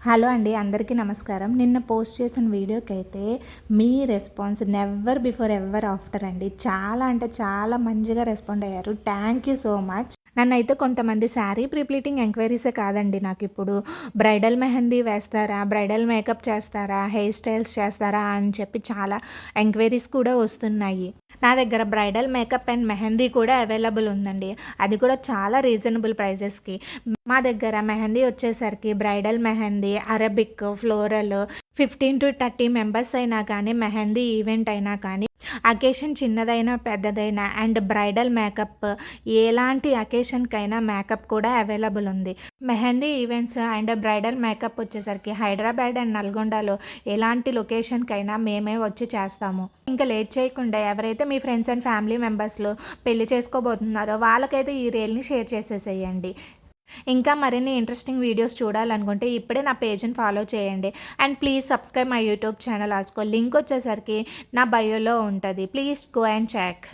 Hello అండి, అందరికీ నమస్కారం. నిన్న పోస్ట్ చేసిన వీడియోకైతే మీ response never before ever after అండి. చాలా అంటే చాలా మంచిగా రెస్పాండ్ అయ్యారు. Thank you so much. నన్నైతే కొంతమంది శారీ ప్రీప్లీటింగ్ ఎంక్వైరీసే కాదండి, నాకిప్పుడు బ్రైడల్ మెహందీ వేస్తారా, బ్రైడల్ మేకప్ చేస్తారా, హెయిర్ స్టైల్స్ చేస్తారా అని చెప్పి చాలా ఎంక్వైరీస్ కూడా వస్తున్నాయి. నా దగ్గర బ్రైడల్ మేకప్ అండ్ మెహందీ కూడా అవైలబుల్ ఉందండి. అది కూడా చాలా రీజనబుల్ ప్రైజెస్కి. మా దగ్గర మెహందీ వచ్చేసరికి bridal mehndi, Arabic, floral 15-30 members అయినా కానీ, మెహందీ ఈవెంట్ అయినా కానీ, అకేషన్ చిన్నదైనా పెద్దదైనా అండ్ బ్రైడల్ మేకప్ ఎలాంటి అకేషన్కైనా మేకప్ కూడా అవైలబుల్ ఉంది. Mehndi events and bridal makeup వచ్చేసరికి హైదరాబాద్ అండ్ నల్గొండలో ఎలాంటి లొకేషన్కైనా మేమే వచ్చి చేస్తాము. ఇంకా లేట్ చేయకుండా ఎవరైతే మీ ఫ్రెండ్స్ అండ్ ఫ్యామిలీ మెంబర్స్లో పెళ్లి చేసుకోబోతున్నారో వాళ్ళకైతే ఈ రీల్ని షేర్ చేసేసేయండి. ఇంకా మరిన్ని ఇంట్రెస్టింగ్ వీడియోస్ చూడాలనుకుంటే ఇప్పుడే నా పేజ్ని ఫాలో చేయండి. And please subscribe my YouTube channel also. Link వచ్చేసరికి నా బయోలో ఉంటుంది. Please go and check.